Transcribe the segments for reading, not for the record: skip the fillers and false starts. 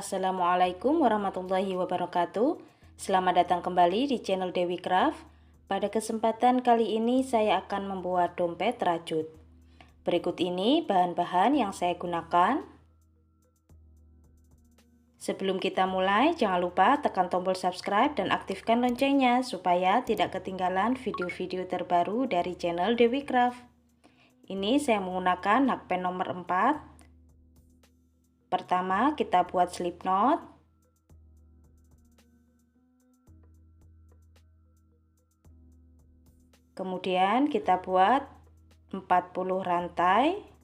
Assalamualaikum warahmatullahi wabarakatuh. Selamat datang kembali di channel Dewi Craft. Pada kesempatan kali ini saya akan membuat dompet rajut. Berikut ini bahan-bahan yang saya gunakan. Sebelum kita mulai, jangan lupa tekan tombol subscribe dan aktifkan loncengnya supaya tidak ketinggalan video-video terbaru dari channel Dewi Craft. Ini saya menggunakan hakpen nomor 4. Pertama, kita buat slip knot. Kemudian kita buat 40 rantai.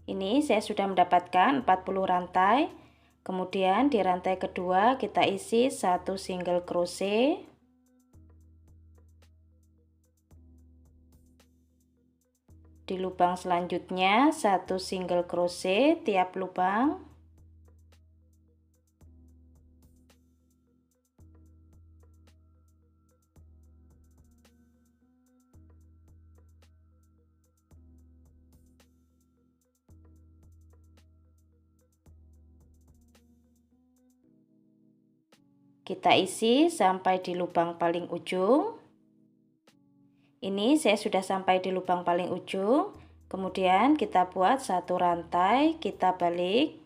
Ini saya sudah mendapatkan 40 rantai. Kemudian di rantai kedua kita isi 1 single crochet. Di lubang selanjutnya 1 single crochet tiap lubang. Kita isi sampai di lubang paling ujung. Ini saya sudah sampai di lubang paling ujung. Kemudian kita buat satu rantai, kita balik.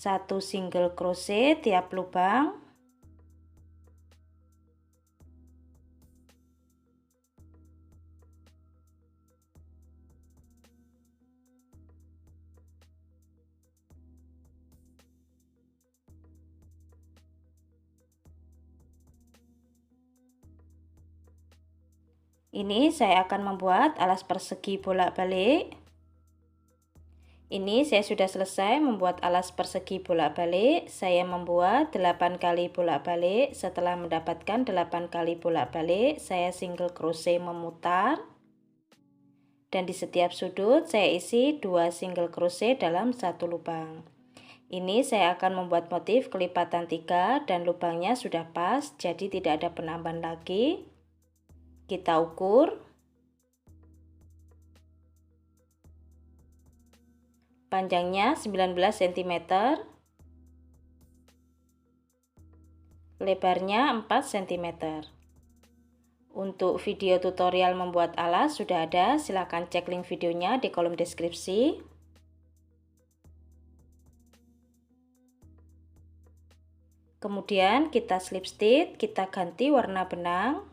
1 single crochet tiap lubang. Ini saya akan membuat alas persegi bolak-balik. Ini saya sudah selesai membuat alas persegi bolak-balik. Saya membuat 8 kali bolak-balik. Setelah mendapatkan 8 kali bolak-balik, saya single crochet memutar. Dan di setiap sudut saya isi 2 single crochet dalam satu lubang. Ini saya akan membuat motif kelipatan 3 dan lubangnya sudah pas, jadi tidak ada penambahan lagi. Kita ukur. Panjangnya 19 cm. Lebarnya 4 cm. Untuk video tutorial membuat alas sudah ada, silahkan cek link videonya di kolom deskripsi. Kemudian kita slip stitch, kita ganti warna benang.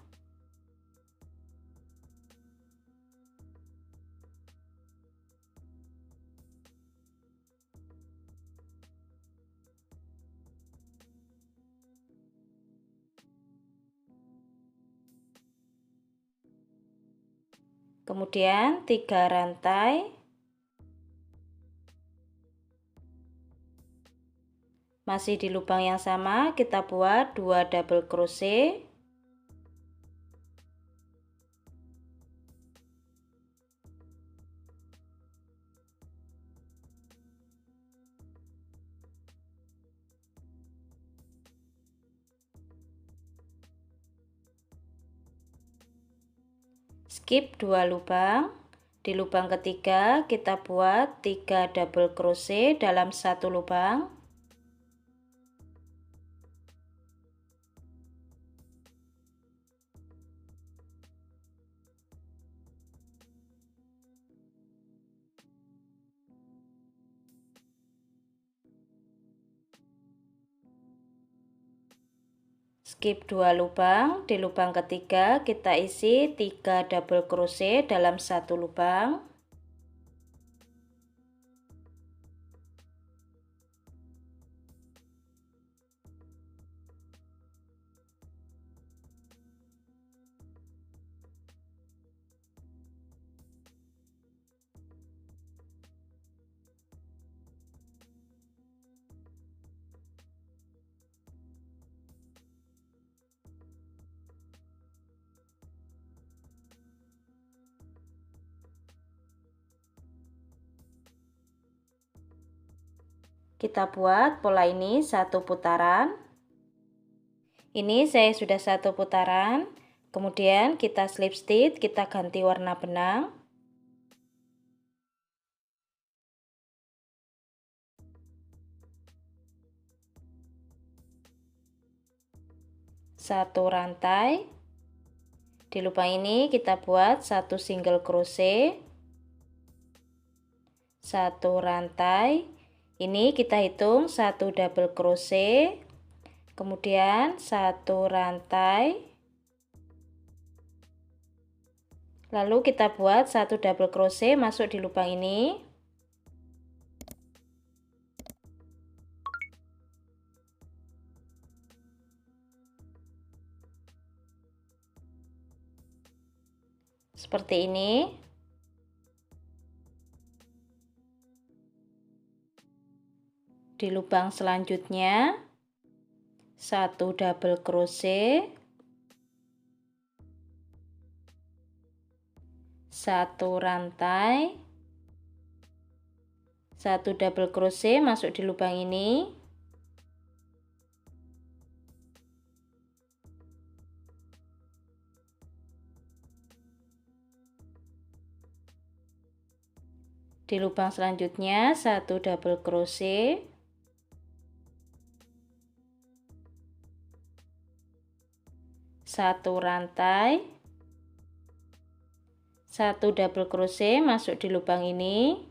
Kemudian 3 rantai. Masih di lubang yang sama, kita buat 2 double crochet. Skip 2 lubang. Di lubang ketiga kita buat 3 double crochet dalam satu lubang. Skip 2 lubang. Di lubang ketiga kita isi 3 double crochet dalam satu lubang. Kita buat pola ini satu putaran. Ini saya sudah satu putaran. Kemudian kita slip stitch, kita ganti warna benang. Satu rantai. Di lubang ini kita buat satu single crochet. Satu rantai. Ini kita hitung satu double crochet. Kemudian satu rantai. Lalu kita buat satu double crochet masuk di lubang ini. Seperti ini. Di lubang selanjutnya satu double crochet, satu rantai, satu double crochet masuk di lubang ini. Di lubang selanjutnya satu double crochet, satu rantai, satu double crochet masuk di lubang ini.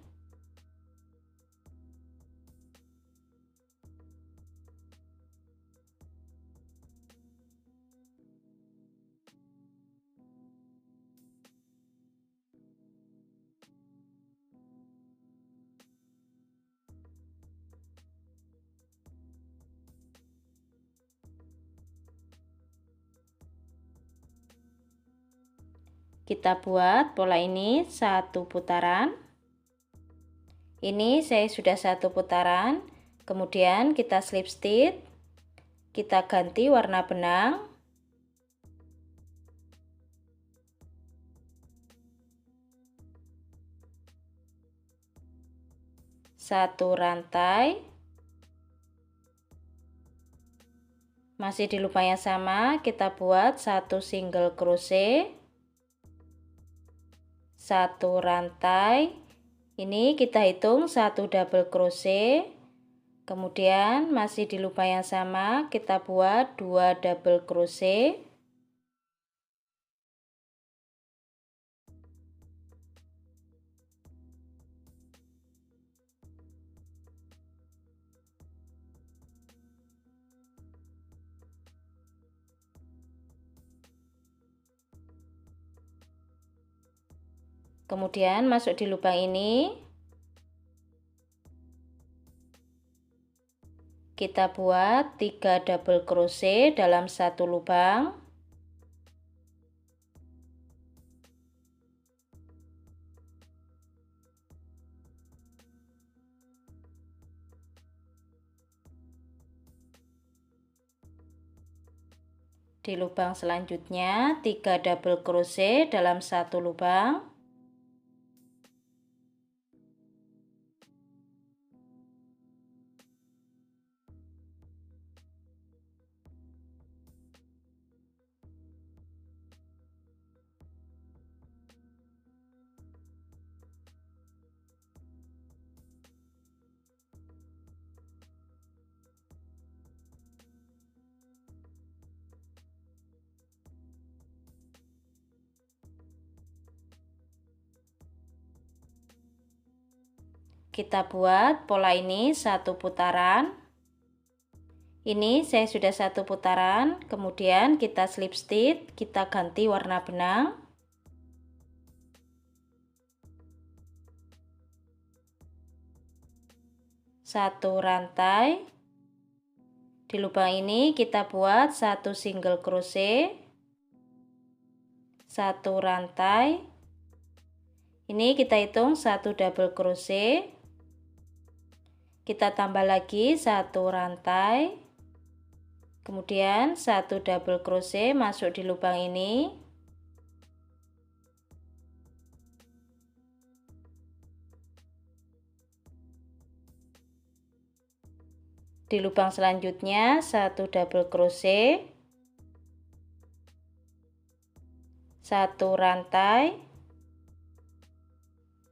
Kita buat pola ini satu putaran. Ini saya sudah satu putaran. Kemudian kita slip stitch. Kita ganti warna benang. Satu rantai. Masih di lubang yang sama, kita buat satu single crochet. Satu rantai. Ini kita hitung satu double crochet. Kemudian masih di lubang yang sama kita buat dua double crochet. Kemudian masuk di lubang ini. Kita buat 3 double crochet dalam satu lubang. Di lubang selanjutnya 3 double crochet dalam satu lubang. Kita buat pola ini satu putaran. Ini saya sudah satu putaran, kemudian kita slip stitch, kita ganti warna benang. Satu rantai. Di lubang ini kita buat satu single crochet. Satu rantai. Ini kita hitung satu double crochet. Kita tambah lagi satu rantai, kemudian satu double crochet masuk di lubang ini. Di lubang selanjutnya 1 double crochet, 1 rantai,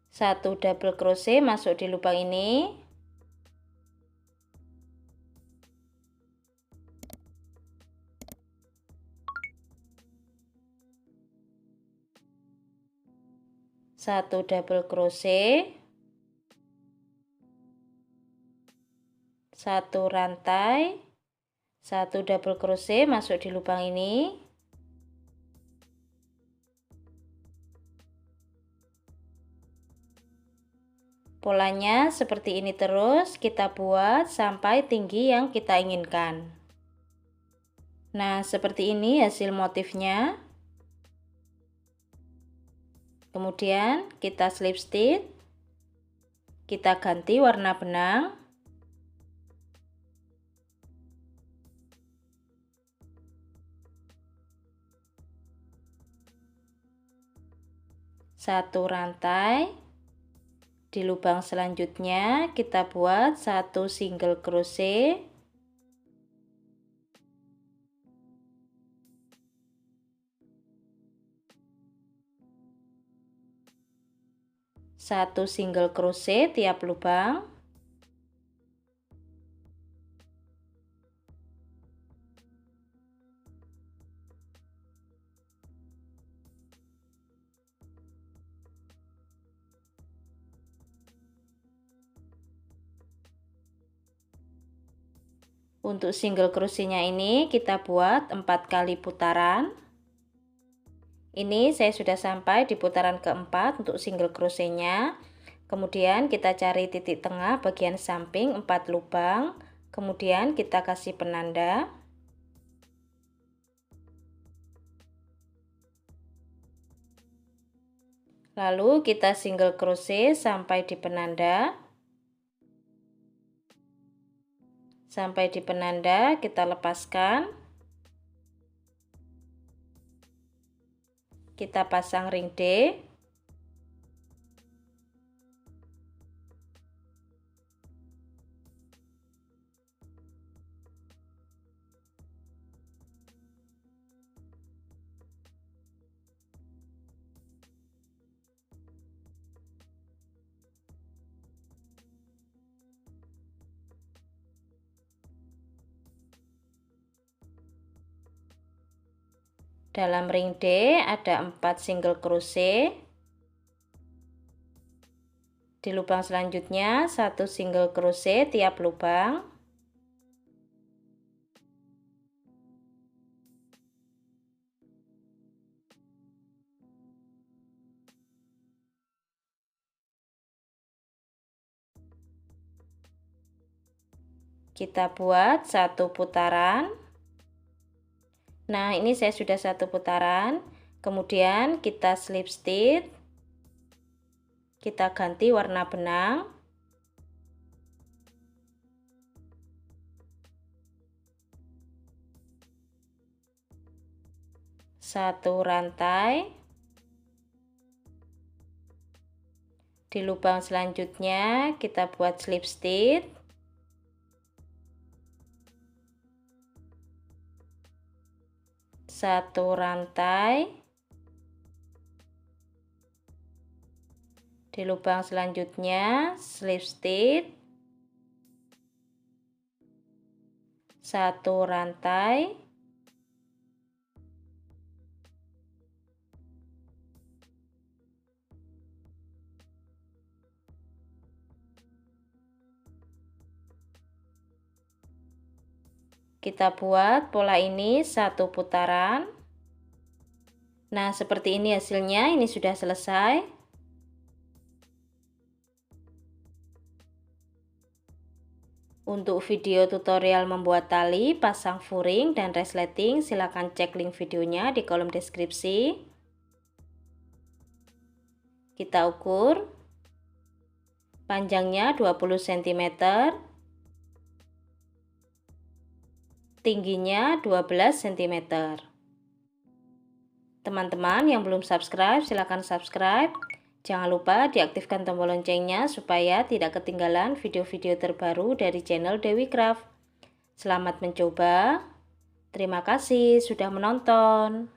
1 double crochet masuk di lubang ini, satu double crochet, 1 rantai, 1 double crochet masuk di lubang ini, polanya seperti ini terus kita buat sampai tinggi yang kita inginkan. Nah, seperti ini hasil motifnya. Kemudian kita slip stitch, kita ganti warna benang. Satu rantai. Di lubang selanjutnya kita buat 1 single crochet, 1 single crochet tiap lubang. Untuk single crochetnya ini kita buat 4 kali putaran. Ini saya sudah sampai di putaran keempat untuk single crochetnya. Kemudian kita cari titik tengah bagian samping 4 lubang. Kemudian kita kasih penanda. Lalu kita single crochet sampai di penanda. Sampai di penanda kita lepaskan. Kita pasang ring D. Dalam ring D ada 4 single crochet. Di lubang selanjutnya 1 single crochet tiap lubang. Kita buat 1 putaran. Nah, ini saya sudah 1 putaran. Kemudian kita slip stitch. Kita ganti warna benang. Satu rantai. Di lubang selanjutnya kita buat slip stitch. Satu rantai. Di lubang selanjutnya slip stitch. Satu rantai. Kita buat pola ini 1 putaran. Nah, seperti ini hasilnya, ini sudah selesai. Untuk video tutorial membuat tali, pasang furing, dan resleting, silahkan cek link videonya di kolom deskripsi. Kita ukur. Panjangnya 20 cm. Tingginya 12 cm. Teman-teman yang belum subscribe, silahkan subscribe. Jangan lupa diaktifkan tombol loncengnya supaya tidak ketinggalan video-video terbaru dari channel Dewi Craft. Selamat mencoba. Terima kasih sudah menonton.